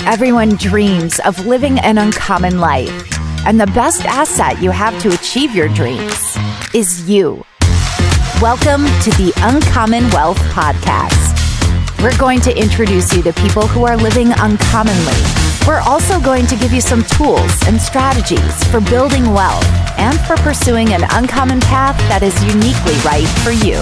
Everyone dreams of living an uncommon life, and the best asset you have to achieve your dreams is you. Welcome to the Uncommon Wealth Podcast. We're going to introduce you to people who are living uncommonly. We're also going to give you some tools and strategies for building wealth and for pursuing an uncommon path that is uniquely right for you.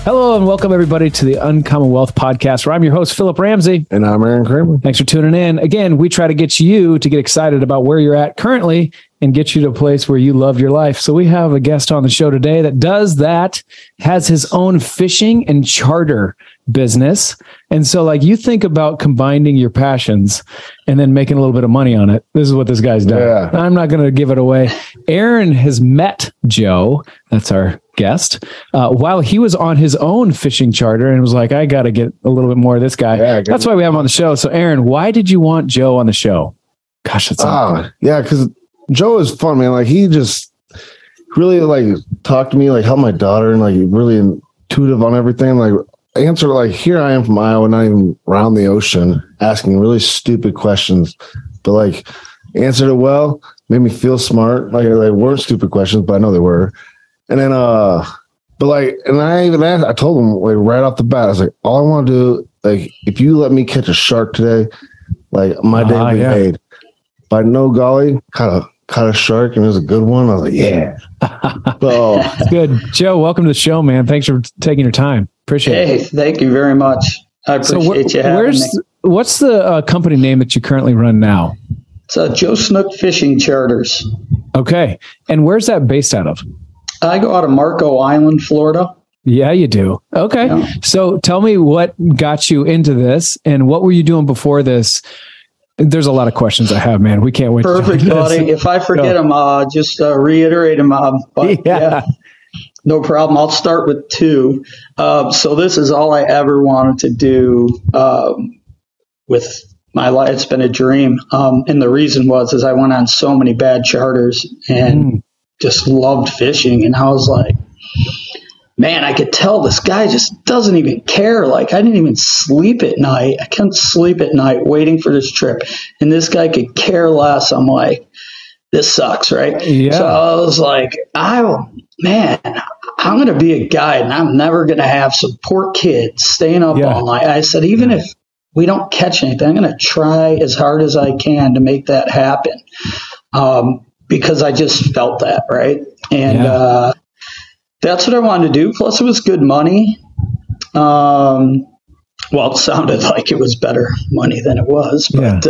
Hello and welcome everybody to the Uncommon Wealth Podcast, where I'm your host, Philip Ramsey. And I'm Aaron Kramer. Thanks for tuning in. Again, we try to get you to get excited about where you're at currently and get you to a place where you love your life. So we have a guest on the show today that does that, has his own fishing and charter business. And so like you think about combining your passions and then making a little bit of money on it. This is what this guy's done. Yeah. I'm not going to give it away. Aaron has met Joe, that's our guest, while he was on his own fishing charter and was like, I got to get a little bit more of this guy. Yeah, that's why we have him on the show. So Aaron, why did you want Joe on the show? Gosh, that's yeah, because Joe is fun, man. Like he just really like talked to me, like helped my daughter, and like really intuitive on everything. Like answer, like here I am from Iowa, not even around the ocean, asking really stupid questions, but like answered it well, made me feel smart. Like they weren't stupid questions, but I know they were. And then, but like, and I even asked, I told him like right off the bat, I was like, all I want to do, like, if you let me catch a shark today, like my day will be made. By no golly, caught a shark, and it was a good one. I was like, yeah. So good. Joe, welcome to the show, man. Thanks for taking your time. Appreciate it. Hey, thank you very much. I appreciate you having me. What's the company name that you currently run now? It's Joe Snook Fishing Charters. Okay. And where's that based out of? I go out of Marco Island, Florida. Yeah, you do. Okay. Yeah. So tell me what got you into this and what were you doing before this? There's a lot of questions I have, man. We can't wait. Perfect, buddy. If I forget them, just reiterate them. But yeah, no problem. I'll start with two. So this is all I ever wanted to do with my life. It's been a dream. And the reason is I went on so many bad charters and just loved fishing. And I was like, man, I could tell this guy just doesn't even care. Like, I didn't even sleep at night. I couldn't sleep at night waiting for this trip. And this guy could care less. I'm like, this sucks, right? Yeah. So I was like, I'm going to be a guide, and I'm never going to have some poor kid staying up all night. I said, even if we don't catch anything, I'm going to try as hard as I can to make that happen. Because I just felt that, right? And that's what I wanted to do. Plus, it was good money. Well, it sounded like it was better money than it was. But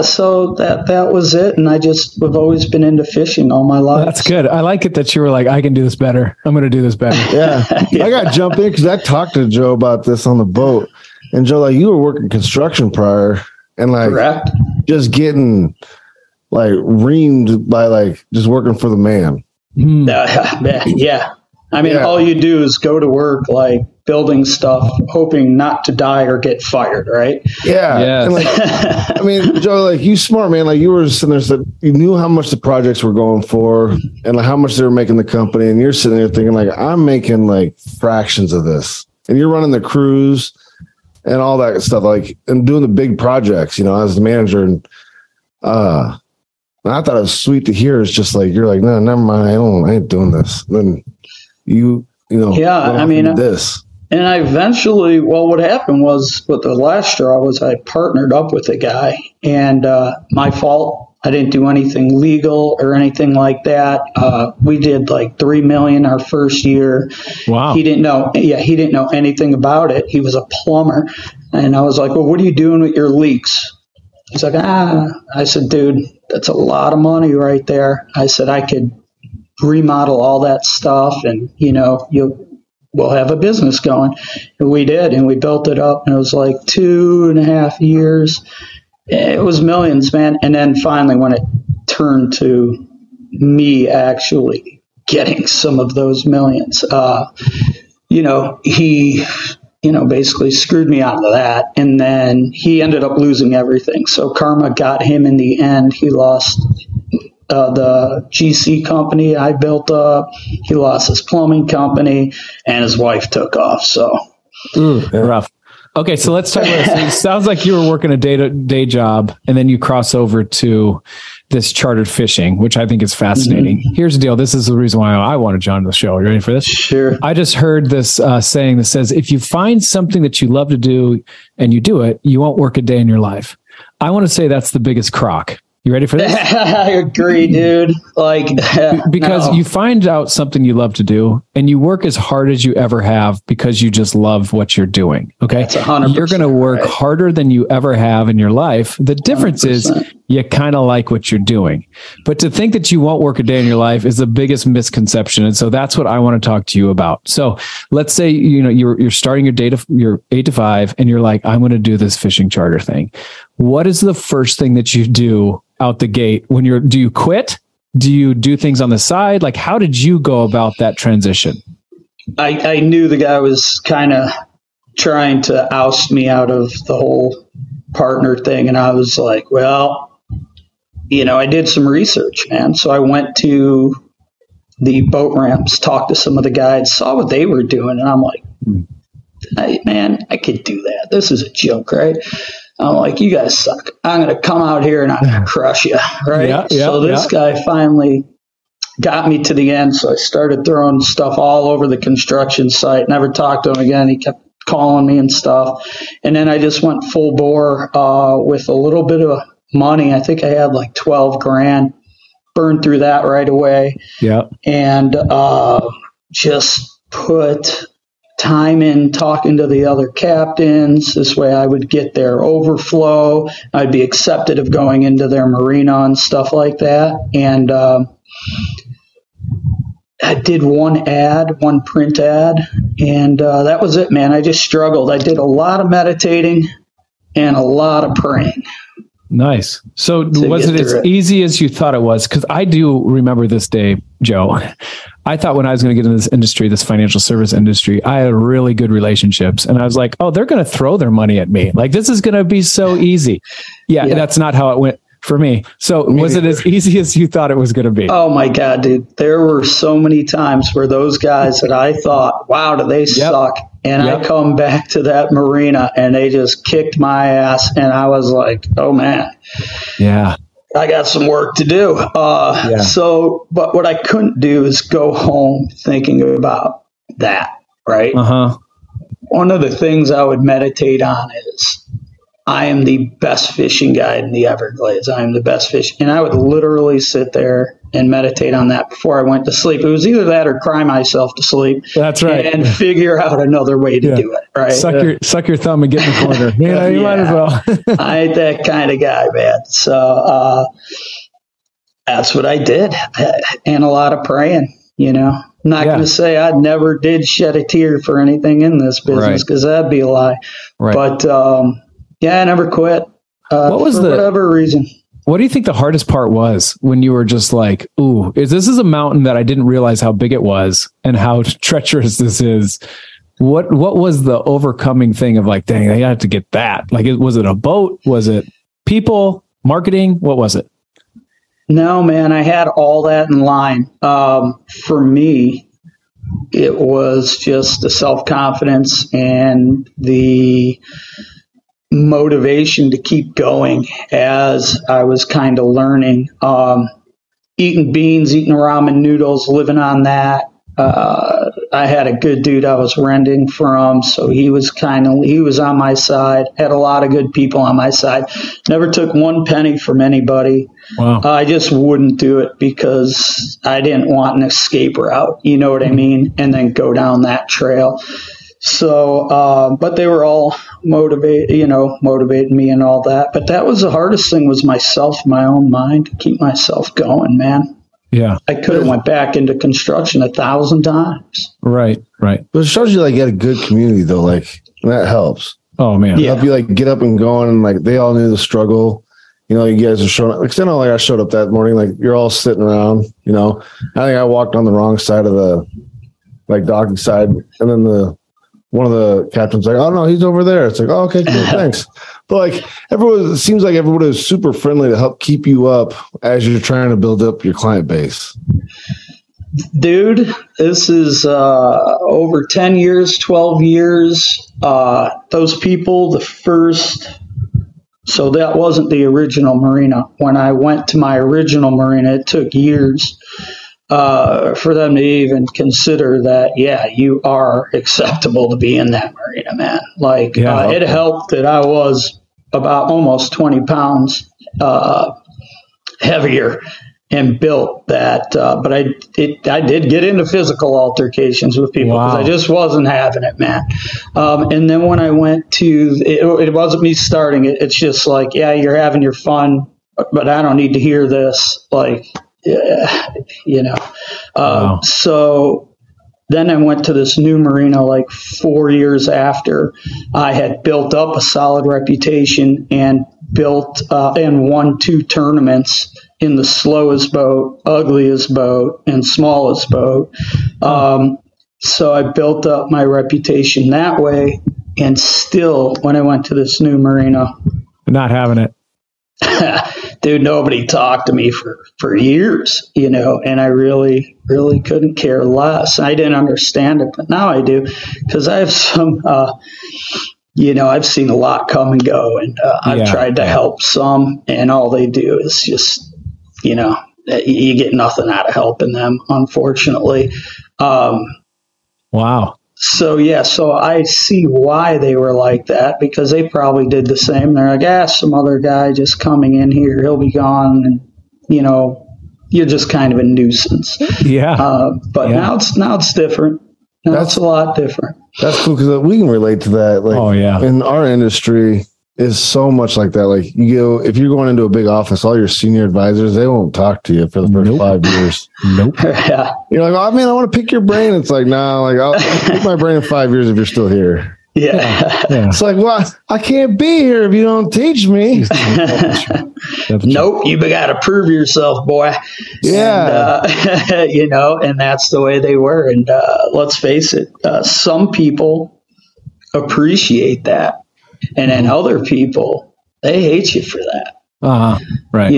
so that was it. And I've always been into fishing all my life. That's good. I like it that you were like, I can do this better. I'm going to do this better. Yeah. I got to jump in because I talked to Joe about this on the boat. And Joe, like you were working construction prior and like Correct. Just getting like reamed by like just working for the man. Yeah. I mean, all you do is go to work, like building stuff, hoping not to die or get fired, right? Yeah. And like, I mean, Joe, like you smart, man. Like you were sitting there, said you knew how much the projects were going for and like how much they were making the company. And you're sitting there thinking like, I'm making like fractions of this. And you're running the crews and all that stuff, like, and doing the big projects, you know, as the manager. And I thought it was sweet to hear. It's just like, you're like, no, never mind. I ain't doing this. And then you know, I mean, this. And I eventually, what happened was with the last straw was I partnered up with a guy, and my fault. I didn't do anything legal or anything like that. We did like $3 million our first year. Wow. He didn't know anything about it. He was a plumber. And I was like, well, what are you doing with your leaks? He's like, I said, dude, that's a lot of money right there. I said, I could remodel all that stuff and, we'll have a business going. And we did, and we built it up, and it was like 2.5 years. It was millions, man. And then finally, when it turned to me actually getting some of those millions, he basically screwed me out of that. And then he ended up losing everything. So karma got him in the end. He lost the GC company I built up. He lost his plumbing company, and his wife took off. So rough. Okay, so let's talk about this. It sounds like you were working a day job, and then you cross over to this chartered fishing, which I think is fascinating. Mm-hmm. Here's the deal. This is the reason why I wanted John on the show. Are you ready for this? Sure. I just heard this saying that says, if you find something that you love to do and you do it, you won't work a day in your life. I want to say that's the biggest crock. You ready for this? I agree, dude. Because you find out something you love to do and you work as hard as you ever have because you just love what you're doing. Okay. That's 100%. You're going to work harder than you ever have in your life. The difference 100%. Is you kind of like what you're doing, but to think that you won't work a day in your life is the biggest misconception. And so that's what I want to talk to you about. So let's say, you're starting your 8 to 5 and you're like, I'm going to do this fishing charter thing. What is the first thing that you do out the gate do you quit? Do you do things on the side? Like, how did you go about that transition? I knew the guy was kind of trying to oust me out of the whole partner thing. And I was like, well, I did some research, man. So I went to the boat ramps, talked to some of the guides, saw what they were doing. And I'm like, hey, man, I could do that. This is a joke, right? I'm like, you guys suck. I'm going to come out here and I'm going to crush you, right? So this guy finally got me to the end. So I started throwing stuff all over the construction site. Never talked to him again. He kept calling me and stuff. And then I just went full bore with a little bit of money. I think I had like 12 grand. Burned through that right away. Yeah. And just put time in talking to the other captains. This way I would get their overflow. I'd be accepted of going into their marina and stuff like that. And I did one print ad, and that was it, man. I just struggled. I did a lot of meditating and a lot of praying. Nice. So was it as easy as you thought it was? Because I do remember this day, Joe. I thought when I was going to get in this industry, this financial service industry, I had really good relationships. And I was like, oh, they're going to throw their money at me. Like, this is going to be so easy. Yeah, that's not how it went for me. So was it as easy as you thought it was going to be? Oh my God, dude. There were so many times where those guys that I thought, wow, do they suck? And I come back to that marina and they just kicked my ass. And I was like, oh man. Yeah. I got some work to do. But what I couldn't do is go home thinking about that. Right. One of the things I would meditate on is, I am the best fishing guide in the Everglades. I am the best fish. And I would literally sit there and meditate on that before I went to sleep. It was either that or cry myself to sleep. That's right. And figure out another way to do it. Right. Suck your thumb and get in the corner. You might as well. I ain't that kind of guy, man. So that's what I did. And a lot of praying, I'm not going to say I never did shed a tear for anything in this business because that'd be a lie. Right. But I never quit what was for whatever reason. What do you think the hardest part was when you were just like, ooh, this is a mountain that I didn't realize how big it was and how treacherous this is? What was the overcoming thing of like, dang, I have to get that? Like, was it a boat? Was it people, marketing? What was it? No, man, I had all that in line. For me, it was just the self-confidence and the motivation to keep going as I was kind of learning, eating beans, eating ramen noodles, living on that. I had a good dude I was renting from, so he was on my side, had a lot of good people on my side, never took one penny from anybody. Wow. I just wouldn't do it because I didn't want an escape route, you know what I mean? And then go down that trail. So, but they were all motivating me and all that. But that was the hardest thing, was myself, my own mind, to keep myself going, man. Yeah. I could have went back into construction 1,000 times. Right. But it shows you like you had a good community though. Like, and that helps. Oh man. Yeah. Help you like get up and going, and like they all knew the struggle. You guys are showing up. Like, I know, like I showed up that morning, like you're all sitting around, I think I walked on the wrong side of the like docking side, and then one of the captains like, oh no, he's over there. It's like, oh, okay, cool, thanks. But like it seems like everybody was super friendly to help keep you up as you're trying to build up your client base. Dude, this is over 10 years, 12 years. Those people, so that wasn't the original marina. When I went to my original marina, it took years for them to even consider that, yeah, you are acceptable to be in that marina, man. Like, it helped that I was about almost 20 pounds heavier and built that. But I did get into physical altercations with people because I just wasn't having it, man. And then when I went to, it wasn't me starting it. It's just like, yeah, you're having your fun, but I don't need to hear this. Like, so then I went to this new marina like 4 years after I had built up a solid reputation and built and won 2 tournaments in the slowest boat, ugliest boat, and smallest boat. So I built up my reputation that way. And still, when I went to this new marina, not having it. Dude, nobody talked to me for years, and I really, really couldn't care less. I didn't understand it, but now I do, because I have some, I've seen a lot come and go, and I've tried to help some, and all they do is just, you get nothing out of helping them, unfortunately. Wow. So I see why they were like that, because they probably did the same. They're like, some other guy just coming in here, he'll be gone, and you're just kind of a nuisance. Yeah. But now it's different. That's a lot different. That's cool, because we can relate to that. Like, in our industry is so much like that. Like, if you're going into a big office, all your senior advisors, they won't talk to you for the first 5 years. Yeah. You're like, oh man, I want to pick your brain. It's like, nah, like I'll pick my brain in 5 years if you're still here. Yeah. It's like, well, I can't be here if you don't teach me. Nope, you got to prove yourself, boy. Yeah. And, and that's the way they were. And let's face it, some people appreciate that. And then other people, they hate you for that. Right.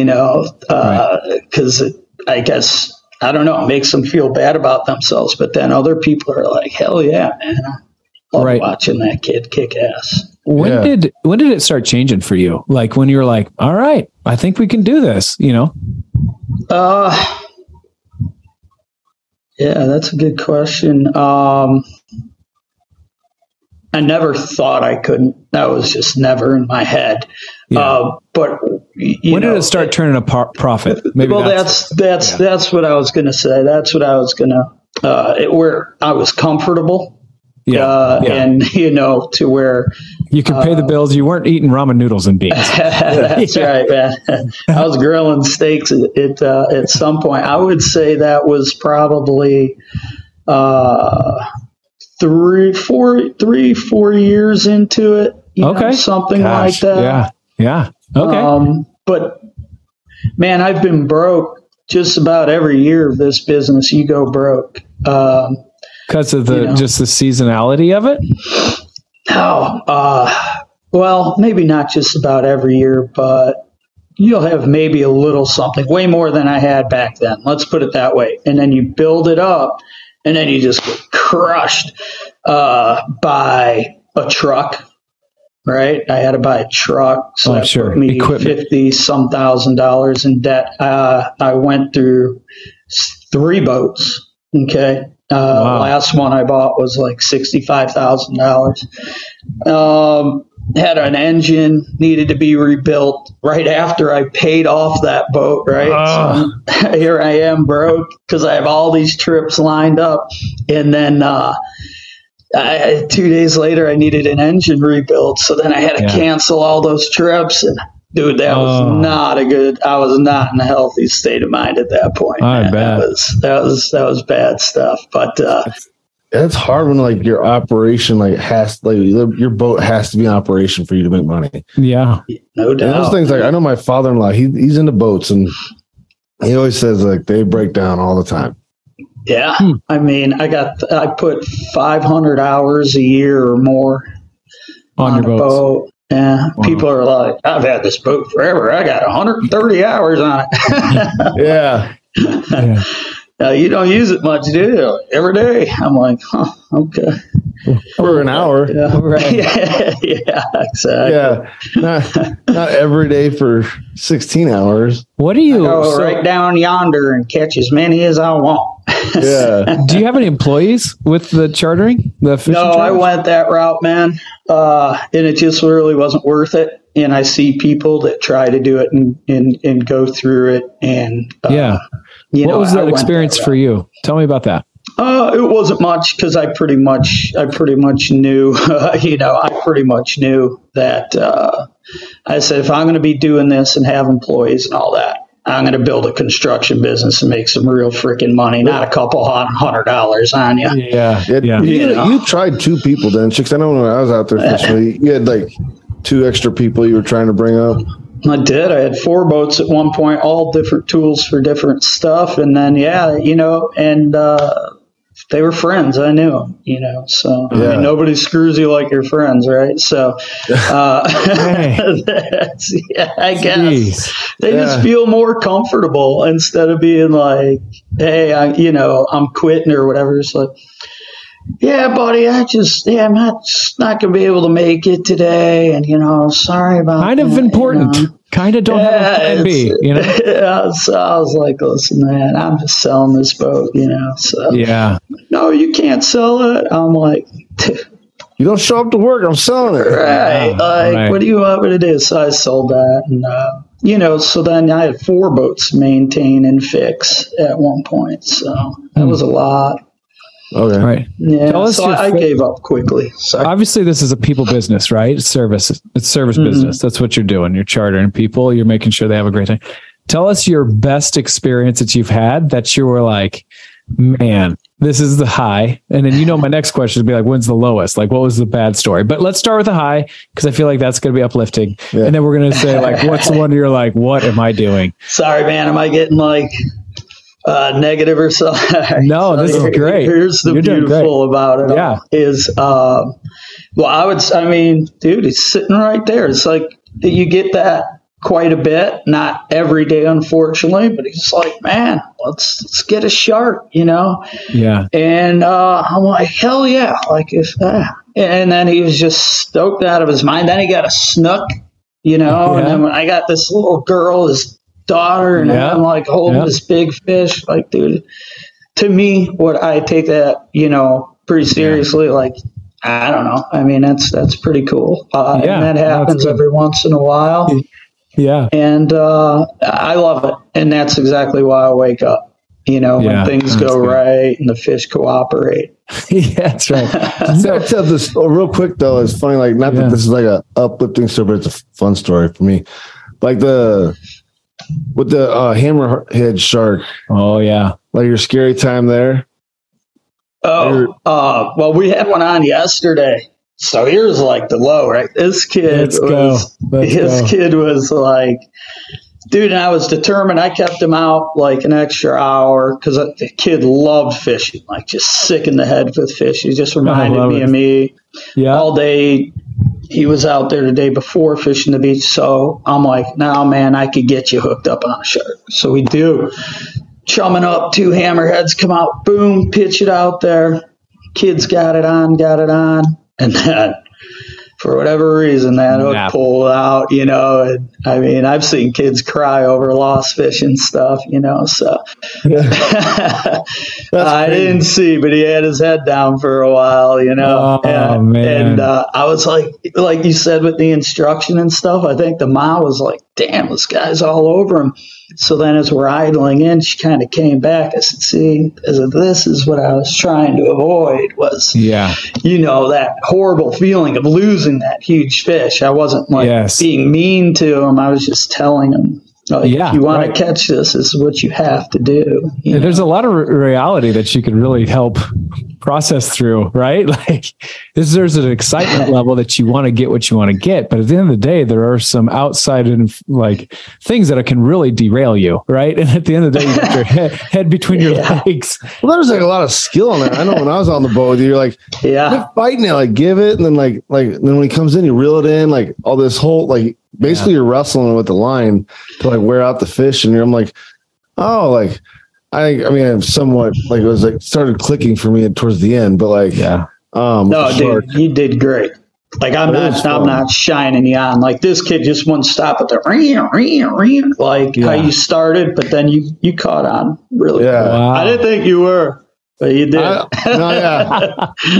Because I guess, I don't know, it makes them feel bad about themselves. But then other people are like, hell yeah, man. I love watching that kid kick ass. When did it start changing for you? Like when you were like, all right, I think we can do this, Yeah, that's a good question. I never thought I couldn't. That was just never in my head. Yeah. But when did it start turning a profit? Maybe. Well, that's what I was going to say. That's what I was going to. Where I was comfortable. And to where you could pay the bills. You weren't eating ramen noodles and beans. That's right, man. I was grilling steaks at some point. I would say that was probably 3-4 years into it. Something like that. Yeah. Okay. But man, I've been broke just about every year of this business. You go broke. Because of just the seasonality of it? No. Well, maybe not just about every year, but you'll have maybe a little something, way more than I had back then. Let's put it that way. And then you build it up, and then you just get crushed by a truck, right? I had to buy a truck, so that put me $50-some thousand in debt. I went through 3 boats, okay? Last one I bought was like $65,000. Had an engine, needed to be rebuilt right after I paid off that boat, right? So here I am broke because I have all these trips lined up. And then 2 days later, I needed an engine rebuilt. So then I had to cancel all those trips. And dude, that was I was not in a healthy state of mind at that point. I bet. That was bad stuff. But it's hard when like your operation your boat has to be in operation for you to make money. Yeah, no doubt. And those things, like I know my father-in-law, he's into boats, and he always says like they break down all the time. Yeah, I mean, I put 500 hours a year or more on your boat. Yeah, people are like, I've had this boat forever. I got 130 hours on it. Yeah. You don't use it much, do you? Every day. I'm like, huh, okay. For an hour. Yeah, Right. yeah, exactly. Yeah. Not every day for 16 hours. What do you Go right down yonder and catch as many as I want. Yeah. do you have any employees with the chartering? The fishing No, I charters? went that route, man. And it just really wasn't worth it. And I see people that try to do it and go through it. And Yeah. What was that experience for you? Tell me about that. It wasn't much because I pretty much knew, I pretty much knew that I said, if I'm going to be doing this and have employees and all that, I'm going to build a construction business and make some real freaking money, not a couple $100 on you. Yeah. You tried 2 people then, because I know when I was out there fishing, you had like 2 extra people you were trying to bring up. I did. I had 4 boats at one point, all different tools for different stuff. And then, they were friends. I knew them, so I mean, nobody screws you like your friends, right? So, I guess they just feel more comfortable instead of being like, hey, I'm quitting or whatever. It's like, yeah, buddy, I'm not going to be able to make it today. And, sorry about kind of that, important. Kind of don't have a plan B, Yeah, so I was like, listen, man, I'm just selling this boat, so. Yeah. No, you can't sell it. I'm like, You don't show up to work, I'm selling it. right. Right. What do you want me to do? So I sold that. And, so then I had 4 boats to maintain and fix at one point. So that was a lot. Okay. Right. Yeah. So I gave up quickly. Sorry. Obviously, this is a people business, right? It's service business. That's what you're doing. You're chartering people. You're making sure they have a great time. Tell us your best experience that you've had that you were like, man, this is the high. And then, my next question would be like, when's the lowest? Like, what was the bad story? But let's start with the high, because I feel like that's going to be uplifting. Yeah. And then we're going to say like, what's the one you're like, what am I doing? Sorry, man. Am I getting like negative or something? No, this is great. Here's the beautiful about it. Yeah. Is, dude, it's sitting right there. It's like you get that quite a bit, not every day, unfortunately, but he's like, man, let's get a shark, Yeah. And I'm like, hell yeah, like if that. And then he was just stoked out of his mind. Then he got a snook, and then when I got this little girl, his daughter, and I'm like holding this big fish, like, dude, to me, what I take that, pretty seriously, like, I don't know. I mean, that's pretty cool. And that happens every once in a while. Yeah. And I love it. And that's exactly why I wake up, when things go right and the fish cooperate. Yeah, that's right. So tell this real quick though. It's funny, like not that this is like a uplifting story, but it's a fun story for me. Like with the hammerhead shark. Oh yeah. Like your scary time there. Well, we had one on yesterday. So here's like the low, right? This kid kid was like, dude, and I was determined. I kept him out like an extra hour because the kid loved fishing, like just sick in the head with fish. He just reminded me of me all day. He was out there the day before fishing the beach. So I'm like, now, man, I could get you hooked up on a shark. So we do. Chumming up, 2 hammerheads come out, boom, pitch it out there. Kids got it on. And then, for whatever reason, that hook pulled out, and I mean, I've seen kids cry over lost fish and stuff, so I didn't see, but he had his head down for a while, Oh, man. And I was like you said, with the instruction and stuff, I think the mom was like, damn, this guy's all over him. So then as we're idling in, she kind of came back. I said, see, this is what I was trying to avoid was, that horrible feeling of losing that huge fish. I wasn't being mean to him. I was just telling him, if you want to catch this is what you have to do. There's a lot of reality that you can really help process through, right? Like there's an excitement level that you want to get what you want to get, but at the end of the day, there are some outside and like things that can really derail you, right? And at the end of the day, you got your head between your legs. Well, there's like a lot of skill in that. I know when I was on the boat with you, you're like, quit fighting it, like give it, and then like then when he comes in, you reel it in, like all this whole like basically you're wrestling with the line to like wear out the fish, and I'm like, oh, like I mean, I'm somewhat like it was like started clicking for me towards the end, but like, no, dude, you did great. Like I'm not shining you on. Like this kid just wouldn't stop at the like how you started, but then you caught on really. Yeah, wow. I didn't think you were, but you did. I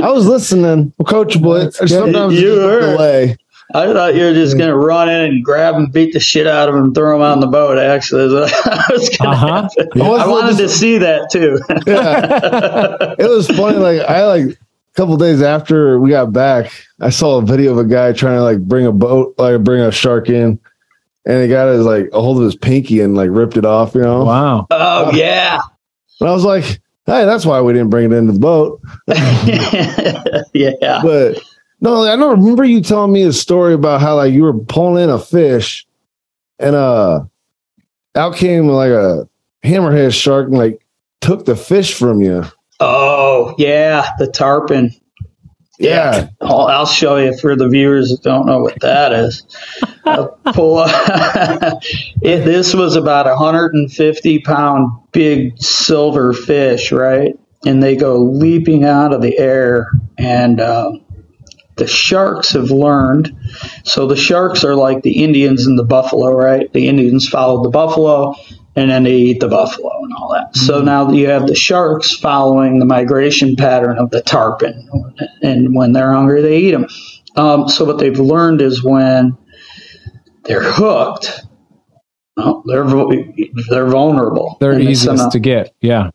was listening, coachable. Sometimes you were. Delay. I thought you were just going to run in and grab him, beat the shit out of him, throw him on the boat. Actually, I was going to happen. I wanted to see that too. Yeah. It was funny. Like a couple days after we got back, I saw a video of a guy trying to like bring a shark in, and he got his like a hold of his pinky and like ripped it off. You know? Wow. Oh yeah. And I was like, hey, that's why we didn't bring it into the boat. Yeah. But. No, I don't remember you telling me a story about how like you were pulling in a fish and out came like a hammerhead shark and like took the fish from you. Oh yeah, the tarpon. Yeah. I'll show you for the viewers that don't know what that is. I'll pull up. This was about 150-pound big silver fish, right? And they go leaping out of the air and the sharks have learned. So the sharks are like the Indians and the buffalo, right? The Indians followed the buffalo and then they eat the buffalo and all that. Mm-hmm. So now you have the sharks following the migration pattern of the tarpon. And when they're hungry, they eat them. So what they've learned is when they're hooked, they're vulnerable. They're easiest to get. Yeah.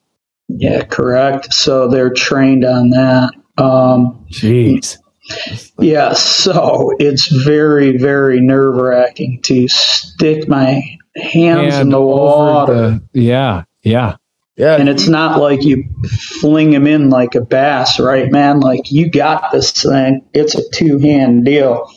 Yeah, correct. So they're trained on that. Jeez. Yeah, so it's very, very nerve-wracking to stick my hands in the water. Yeah. And it's not like you fling him in like a bass, right, man? Like, you got this thing. It's a two-hand deal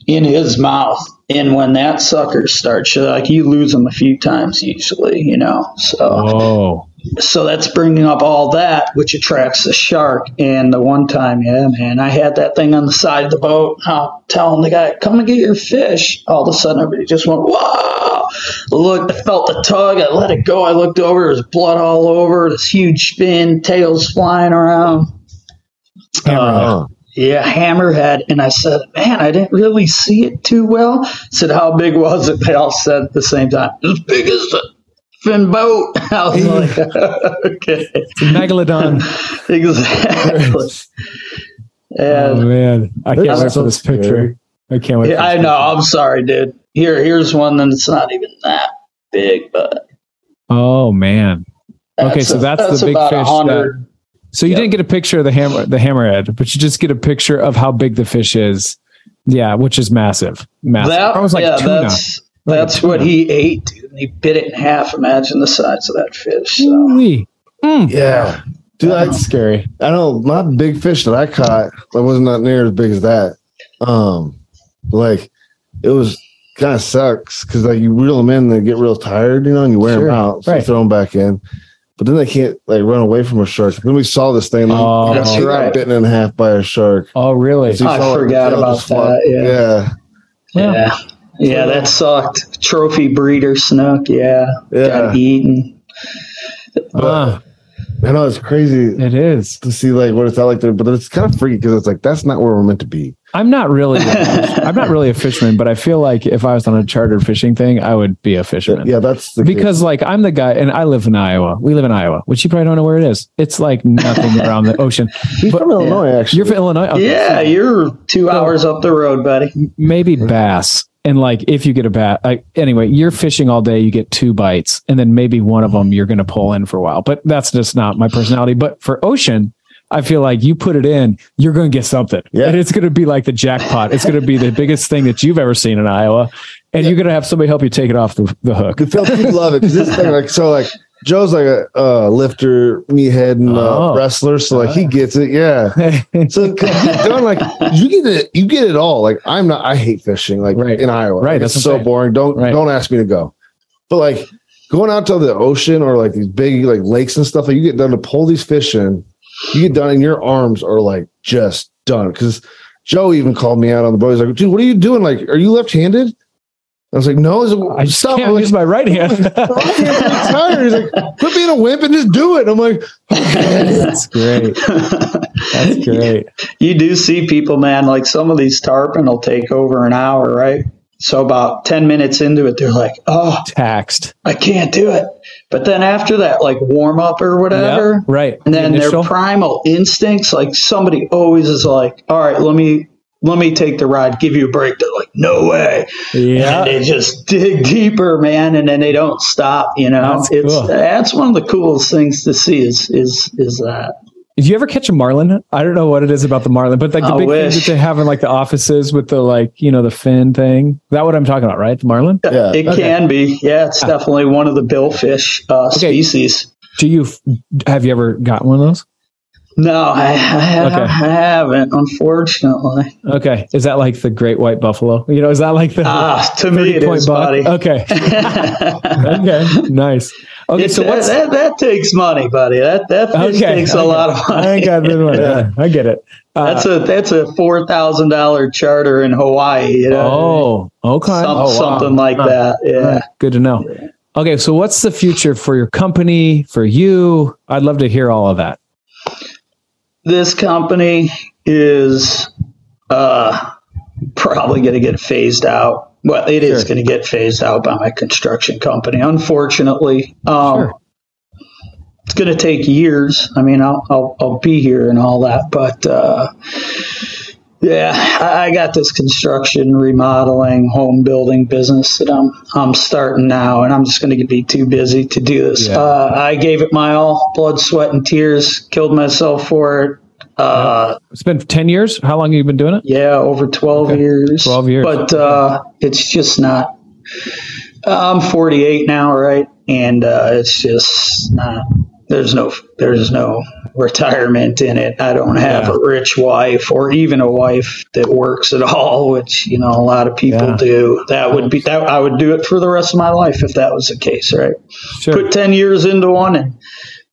in his mouth. And when that sucker starts, like, you lose him a few times usually, you know? So that's bringing up all that, which attracts the shark. And the one time, I had that thing on the side of the boat. I'm telling the guy, come and get your fish. All of a sudden, everybody just went, wow. Look, I felt the tug. I let it go. I looked over. There's blood all over. This huge fin, tails flying around. Hammerhead. And I said, man, I didn't really see it too well. I said, how big was it? They all said at the same time, as big as the fin boat. I was like, okay. It's a megalodon. Exactly. Oh man, I can't wait for this picture. I can't wait. I know. I'm sorry, dude. Here's one that's not even that big, but. Oh man. Okay, so that's the big fish. So you didn't get a picture of the hammerhead, but you just get a picture of how big the fish is. Yeah, which is massive. That was like tuna. That's what he ate, dude. And he bit it in half. Imagine the size of that fish. So. Yeah. Dude, that's scary. I know my big fish that I caught, I was not near as big as that. Like it was kind of sucks because like you reel them in and they get real tired, you know, and you wear them out, so you throw them back in. But then they can't like run away from a shark. Then we saw this thing. He got bitten in half by a shark. Oh, really? So I forgot about that. Yeah, that sucked. Trophy breeder snook. Got eaten. I know it's crazy. It is to see like what it's like there, but it's kind of freaky because it's like that's not where we're meant to be. I'm not really a fisherman, but I feel like if I was on a chartered fishing thing, I would be a fisherman. Yeah, that's because like I'm the guy, and I live in Iowa. We live in Iowa, which you probably don't know where it is. It's like nothing around the ocean. He's from Illinois, actually. You're from Illinois. Okay. Yeah, you're 2 hours up the road, buddy. Maybe bass. And like, if you get a bat, anyway, you're fishing all day, you get 2 bites, and then maybe one of them you're going to pull in for a while. But that's just not my personality. But for ocean, I feel like you put it in, you're going to get something. Yeah. And it's going to be like the jackpot. It's going to be the biggest thing that you've ever seen in Iowa. And you're going to have somebody help you take it off the hook. You love it. This thing, like Joe's like a lifter, meathead, and wrestler. So like he gets it. Yeah. So John, like you get it all. Like I hate fishing like in Iowa. Right. That's so boring. Don't ask me to go. But like going out to the ocean or like these big like lakes and stuff, like you get done to pull these fish in, you get done and your arms are like just done. Cause Joe even called me out on the boat. He's like, dude, what are you doing? Like, are you left-handed? I was like, no, I can't use my right hand. He's like, quit being a wimp and just do it. I'm like, okay. That's great. That's great. You do see people, man, like some of these tarpon will take over an hour, right? So about 10 minutes into it, they're like, oh, taxed. I can't do it. But then after that, like warm up or whatever, right. And then their primal instincts, like somebody always is like, all right, let me take the ride, give you a break. They're like, no way. Yeah. And they just dig deeper, man. And then they don't stop, you know. That's one of the coolest things to see is that. Did you ever catch a marlin? I don't know what it is about the marlin, but like the big things that they have in like the offices with the like, you know, the fin thing. Is that what I'm talking about, right? The marlin? Yeah. It can be. Yeah, it's definitely one of the billfish species. Have you ever gotten one of those? No, I haven't, unfortunately. Okay. Is that like the great white buffalo? You know, is that like the to me it is, buddy. Okay. Okay. Nice. Okay, so that takes money, buddy. That fish takes a lot of money. I get it. That's a $4,000 charter in Hawaii. You know? Oh, okay. Something like that. Yeah. Right. Good to know. Yeah. Okay, so what's the future for your company, for you? I'd love to hear all of that. This company is probably going to get phased out. Well, it is going to get phased out by my construction company, unfortunately. It's going to take years. I mean, I'll be here and all that, but I got this construction, remodeling, home building business that I'm starting now, and I'm just going to be too busy to do this. Yeah. I gave it my all, blood, sweat, and tears. Killed myself for it. It's been 10 years. How long have you been doing it? Yeah, over 12 years. 12 years. But it's just not. I'm 48 now, right? And it's just not. There's no retirement in it. I don't have a rich wife or even a wife that works at all, which, you know, a lot of people do. That would be that. I would do it for the rest of my life if that was the case, right? Sure. Put 10 years into one and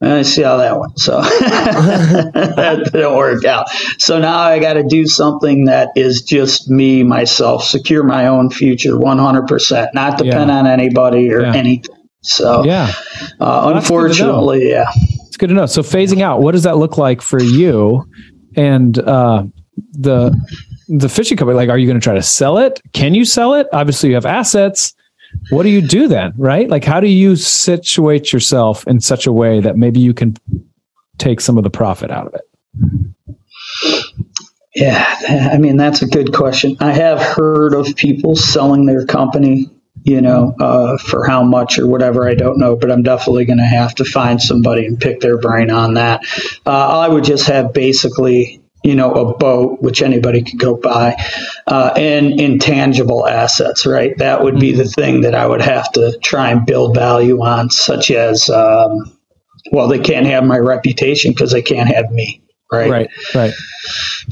I see how that went. So that didn't work out. So now I got to do something that is just me, myself, secure my own future 100%, not depend on anybody or anything. So, unfortunately, It's good to know. So phasing out, what does that look like for you and the fishing company? Like, are you going to try to sell it? Can you sell it? Obviously, you have assets. What do you do then, right? Like, how do you situate yourself in such a way that maybe you can take some of the profit out of it? Yeah, I mean, that's a good question. I have heard of people selling their company, you know, for how much or whatever, I don't know, but I'm definitely going to have to find somebody and pick their brain on that. I would just have basically, you know, a boat, which anybody could go buy, and intangible assets, right? That would be the thing that I would have to try and build value on, such as, they can't have my reputation because they can't have me. Right. But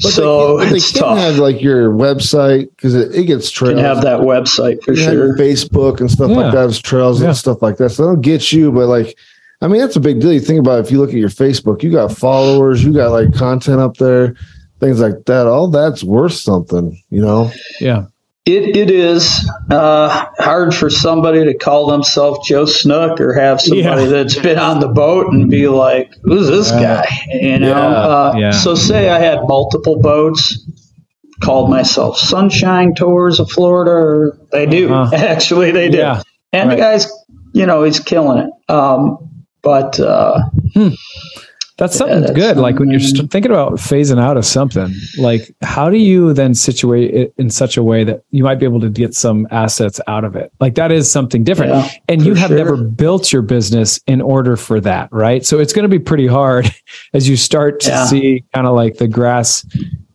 so they can have like your website because it gets trails. You can have that website for sure. Facebook and stuff like that. It's trails and stuff like that. So they don't get you, but like, I mean, that's a big deal. You think about it, if you look at your Facebook, you got followers, you got like content up there, things like that. All that's worth something, you know? Yeah. It is hard for somebody to call themselves Joe Snook or have somebody that's been on the boat and be like, who's this guy? You know? So say I had multiple boats, called myself Sunshine Tours of Florida. Or they do. Actually, they do. Yeah. And the guy's, you know, he's killing it. That's something good. Like when you're thinking about phasing out of something, like how do you then situate it in such a way that you might be able to get some assets out of it? Like that is something different. Yeah, and you have never built your business in order for that, right? So it's going to be pretty hard as you start to see kind of like the grass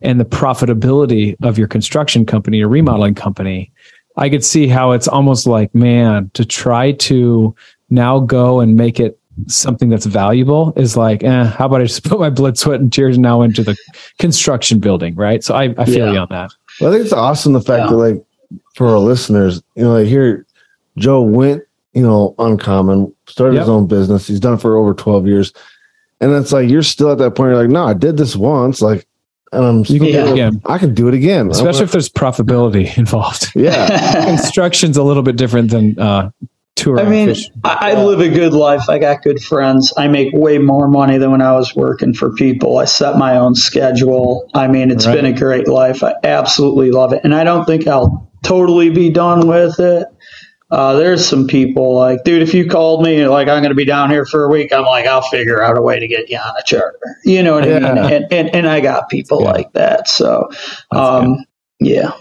and the profitability of your construction company or remodeling company. I could see how it's almost like, man, to try to now go and make it something that's valuable is like, how about I just put my blood, sweat, and tears now into the construction building, right? So I feel you on that. Well, I think it's awesome the fact that, like, for our listeners, you know, like here, Joe went, you know, uncommon, started his own business. He's done it for over 12 years. And it's like, you're still at that point, you're like, no, I did this once. Like, and I'm You can do it again. I can do it again, especially if there's profitability involved. Yeah, construction's a little bit different than touring. I mean, I live a good life. I got good friends. I make way more money than when I was working for people. I set my own schedule. I mean, it's been a great life. I absolutely love it. And I don't think I'll totally be done with it. There's some people like, dude, if you called me like, I'm going to be down here for a week, I'm like, I'll figure out a way to get you on a charter. You know what I mean? And I got people like that. So, yeah.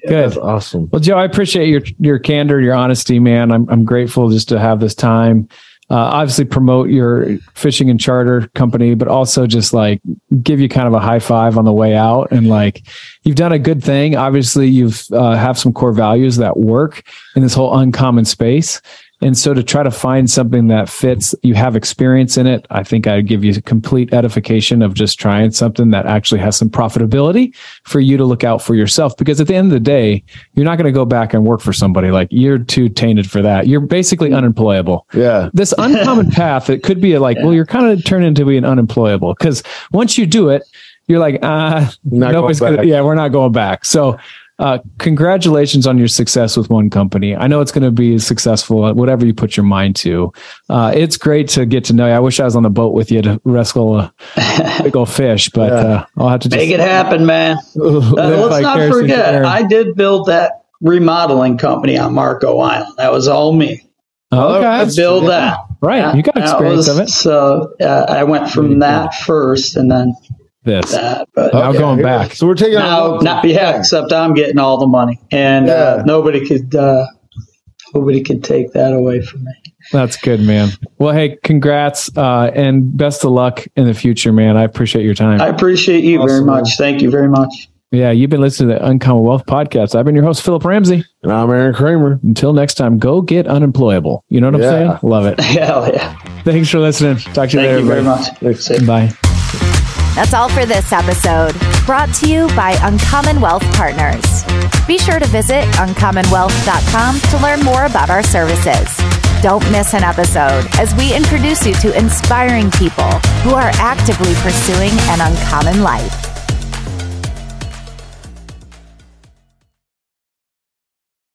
Good. That's awesome. Well, Joe, I appreciate your candor, your honesty, man. I'm grateful just to have this time. Obviously promote your fishing and charter company, but also just like give you kind of a high five on the way out. And like, you've done a good thing. Obviously you've have some core values that work in this whole uncommon space. And so to try to find something that fits, you have experience in it. I think I'd give you complete edification of just trying something that actually has some profitability for you to look out for yourself. Because at the end of the day, you're not going to go back and work for somebody. Like, you're too tainted for that. You're basically unemployable. Yeah. This uncommon path, it could be like, well, you're kind of turning into being unemployable. Because once you do it, you're like, nobody's gonna, we're not going back. So congratulations on your success with one company. I know it's going to be successful at whatever you put your mind to. It's great to get to know you. I wish I was on the boat with you to wrestle a big old fish, but I'll have to make it happen, man. Let's not forget, I did build that remodeling company on Marco Island. That was all me. Okay. I built that. Right. You got experience of it. So I went from that first and then that, but now going back. So we're taking except I'm getting all the money, and nobody could take that away from me. That's good, man. Well, hey, congrats and best of luck in the future, man. I appreciate your time. I appreciate you very much. Thank you very much. Yeah, you've been listening to the Uncommon Wealth Podcast. I've been your host, Philip Ramsey. And I'm Aaron Kramer. Until next time, go get unemployable. You know what I'm saying? Love it. Hell yeah. Thanks for listening. Talk to you later. Thank you very much. Thanks. Bye. That's all for this episode, brought to you by Uncommon Wealth Partners. Be sure to visit uncommonwealth.com to learn more about our services. Don't miss an episode as we introduce you to inspiring people who are actively pursuing an uncommon life.